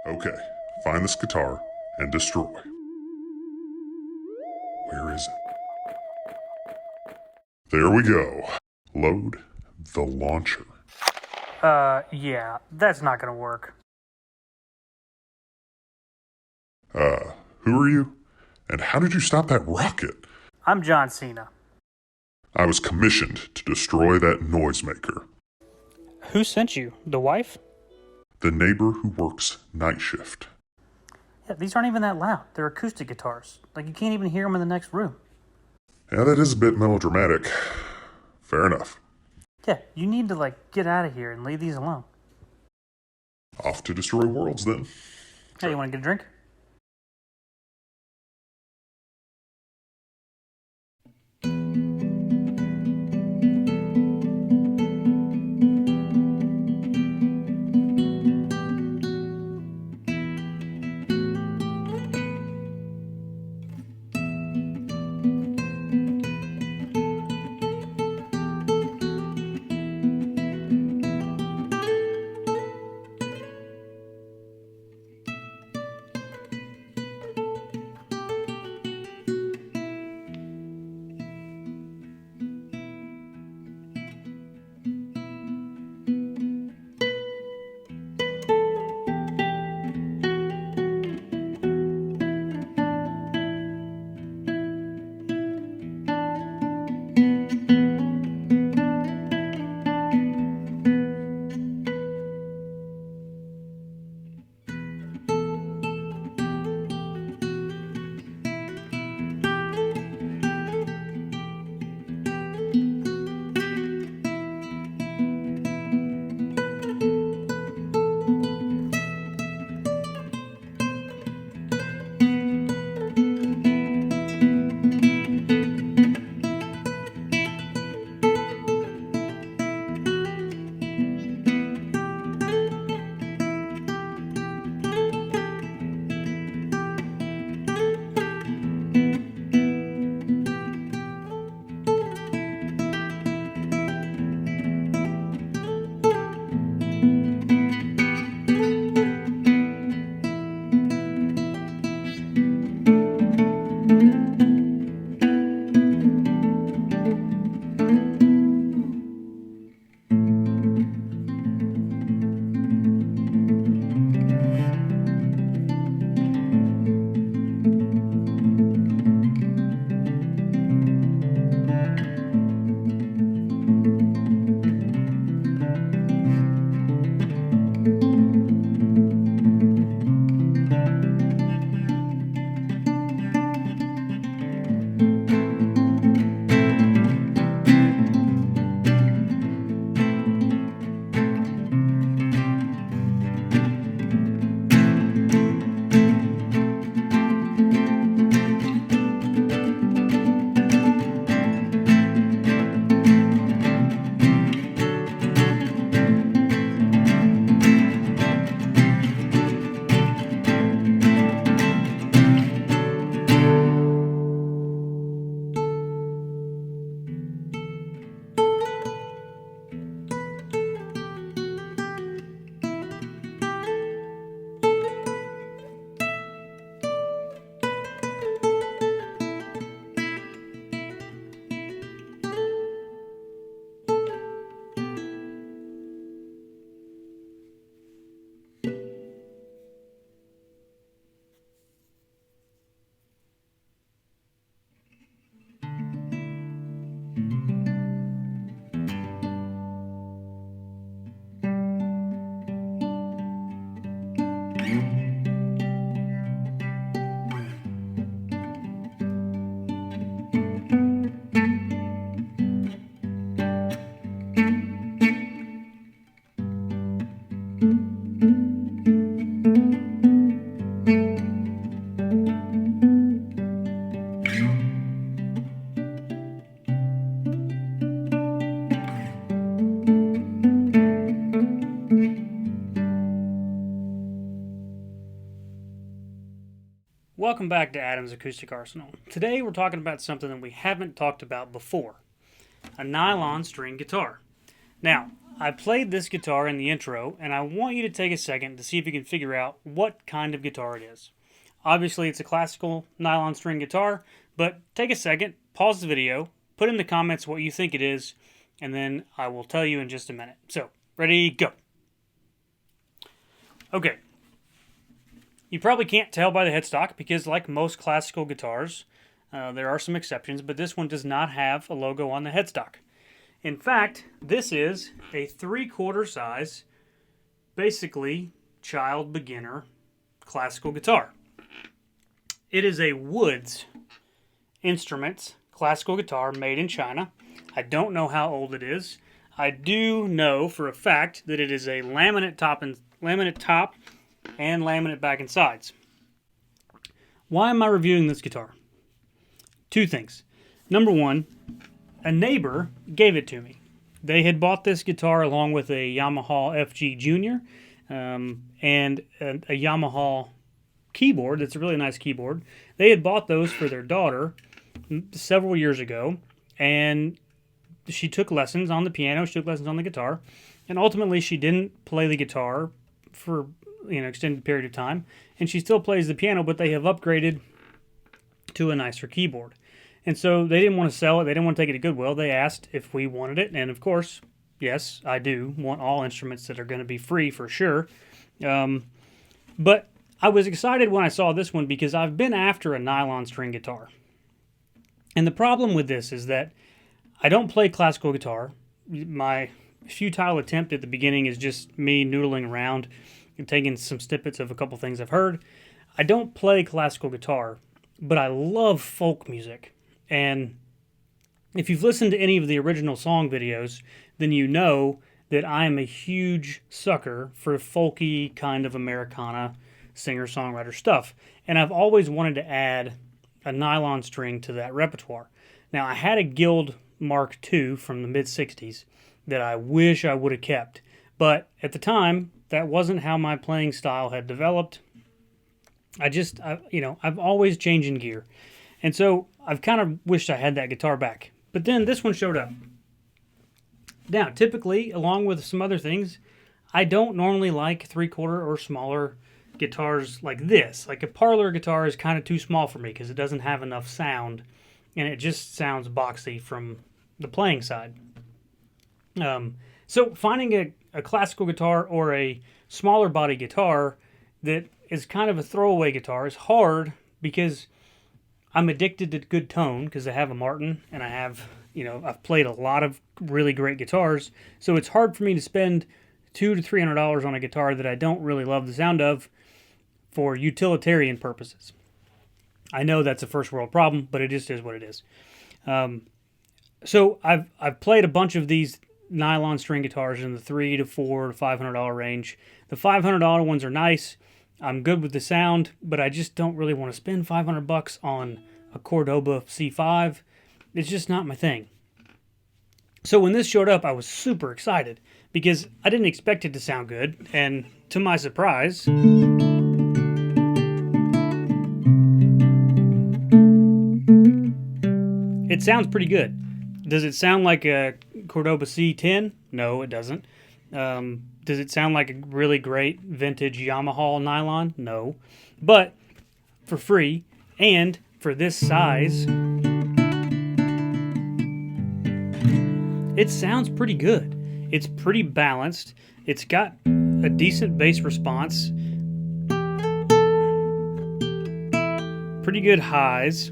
Okay, find this guitar and destroy. Where is it? There we go. Load the launcher. Yeah, that's not gonna work. Who are you? And how did you stop that rocket? I'm John Cena. I was commissioned to destroy that noisemaker. Who sent you? The wife? The neighbor who works night shift. Yeah, these aren't even that loud. They're acoustic guitars. Like, you can't even hear them in the next room. Yeah, that is a bit melodramatic. Fair enough. Yeah, you need to, get out of here and leave these alone. Off to destroy worlds then. Hey, you want to get a drink? Welcome back to Adam's Acoustic Arsenal. Today we're talking about something that we haven't talked about before. A nylon string guitar. Now, I played this guitar in the intro, and I want you to take a second to see if you can figure out what kind of guitar it is. Obviously, it's a classical nylon string guitar, but take a second, pause the video, put in the comments what you think it is, and then I will tell you in just a minute. So, ready, go. Okay. You probably can't tell by the headstock because, like most classical guitars, there are some exceptions, but this one does not have a logo on the headstock. In fact, this is a 3/4 size, basically child beginner classical guitar. It is a Woods Instruments classical guitar made in China. I don't know how old it is. I do know for a fact that it is a laminate top and laminate back and sides. Why am I reviewing this guitar? Two things. Number one, a neighbor gave it to me. They had bought this guitar along with a Yamaha FG Junior and a Yamaha keyboard. That's a really nice keyboard. They had bought those for their daughter several years ago, and she took lessons on the piano, she took lessons on the guitar, and ultimately she didn't play the guitar for extended period of time, and she still plays the piano, but they have upgraded to a nicer keyboard. And so they didn't want to sell it. They didn't want to take it to Goodwill. They asked if we wanted it. And of course, yes, I do want all instruments that are going to be free for sure. But I was excited when I saw this one because I've been after a nylon string guitar. And the problem with this is that I don't play classical guitar. My futile attempt at the beginning is just me noodling around and taking some snippets of a couple things I've heard. I don't play classical guitar, but I love folk music. And if you've listened to any of the original song videos, then you know that I am a huge sucker for folky kind of Americana singer-songwriter stuff. And I've always wanted to add a nylon string to that repertoire. Now, I had a Guild Mark II from the mid-'60s that I wish I would have kept. But at the time, that wasn't how my playing style had developed. I've always changing gear. And so I've kind of wished I had that guitar back. But then this one showed up. Now, typically, along with some other things, I don't normally like 3/4 or smaller guitars like this. Like a parlor guitar is kind of too small for me because it doesn't have enough sound. And it just sounds boxy from the playing side. So finding a classical guitar or a smaller body guitar that is kind of a throwaway guitar is hard because I'm addicted to good tone because I have a Martin and I've played a lot of really great guitars. So it's hard for me to spend $200 to $300 on a guitar that I don't really love the sound of for utilitarian purposes. I know that's a first world problem, but it just is what it is. So I've played a bunch of these nylon string guitars in the $300 to $400 to $500 range. The $500 ones are nice. I'm good with the sound, but I just don't really want to spend $500 on a Cordoba C5. It's just not my thing. So when this showed up, I was super excited because I didn't expect it to sound good, and to my surprise, it sounds pretty good. Does it sound like a Cordoba C10? No, it doesn't. Does it sound like a really great vintage Yamaha nylon? No. But for free and for this size, it sounds pretty good. It's pretty balanced. It's got a decent bass response. Pretty good highs.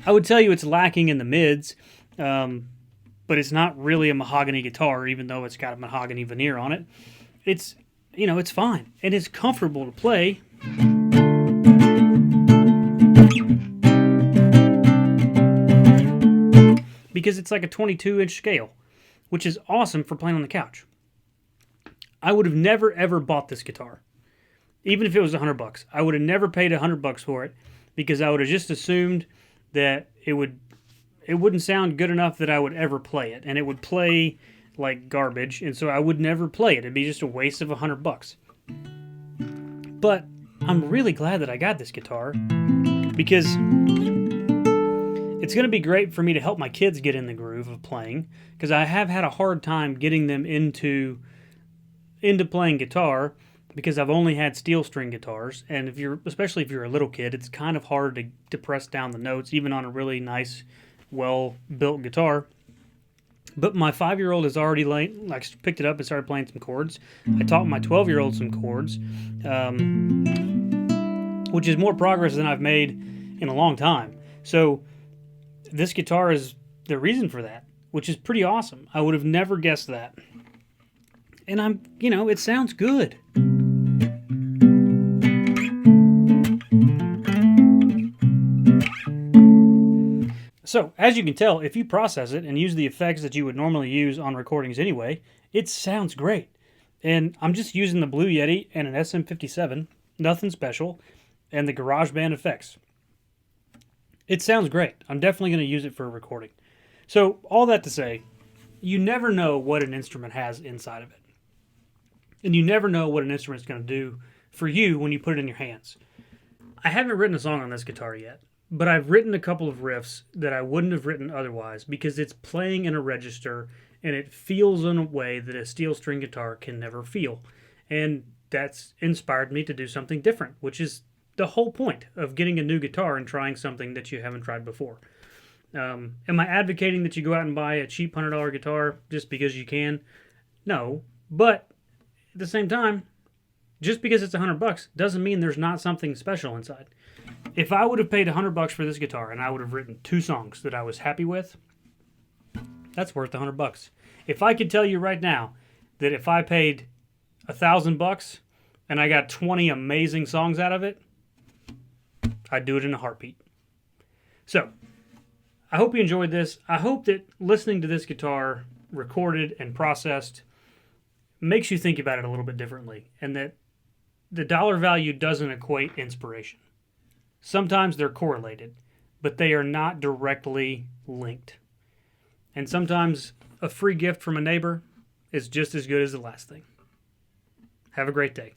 I would tell you it's lacking in the mids. But it's not really a mahogany guitar, even though it's got a mahogany veneer on it. It's fine. And it's comfortable to play. Because it's like a 22-inch scale, which is awesome for playing on the couch. I would have never, ever bought this guitar. Even if it was $100. I would have never paid $100 for it because I would have just assumed that it wouldn't sound good enough that I would ever play it, and it would play like garbage, and so I would never play it. It'd be just a waste of $100. But I'm really glad that I got this guitar because It's going to be great for me to help my kids get in the groove of playing, because I have had a hard time getting them into playing guitar because I've only had steel string guitars, and especially if you're a little kid, it's kind of hard to press down the notes even on a really nice, well built guitar. But my 5-year-old has already picked it up and started playing some chords. I taught my 12-year-old some chords, which is more progress than I've made in a long time. So this guitar is the reason for that, which is pretty awesome. I would have never guessed that. And it sounds good. So, as you can tell, if you process it and use the effects that you would normally use on recordings anyway, it sounds great. And I'm just using the Blue Yeti and an SM57, nothing special, and the GarageBand effects. It sounds great. I'm definitely going to use it for a recording. So, all that to say, you never know what an instrument has inside of it. And you never know what an instrument's going to do for you when you put it in your hands. I haven't written a song on this guitar yet, but I've written a couple of riffs that I wouldn't have written otherwise because it's playing in a register and it feels in a way that a steel string guitar can never feel. And that's inspired me to do something different, which is the whole point of getting a new guitar and trying something that you haven't tried before. Am I advocating that you go out and buy a cheap $100 guitar just because you can? No, but at the same time, just because it's $100 doesn't mean there's not something special inside. If I would have paid $100 for this guitar and I would have written 2 songs that I was happy with, that's worth $100. If I could tell you right now that if I paid $1,000 and I got 20 amazing songs out of it, I'd do it in a heartbeat. So, I hope you enjoyed this. I hope that listening to this guitar recorded and processed makes you think about it a little bit differently, and that the dollar value doesn't equate inspiration. Sometimes they're correlated, but they are not directly linked. And sometimes a free gift from a neighbor is just as good as the last thing. Have a great day.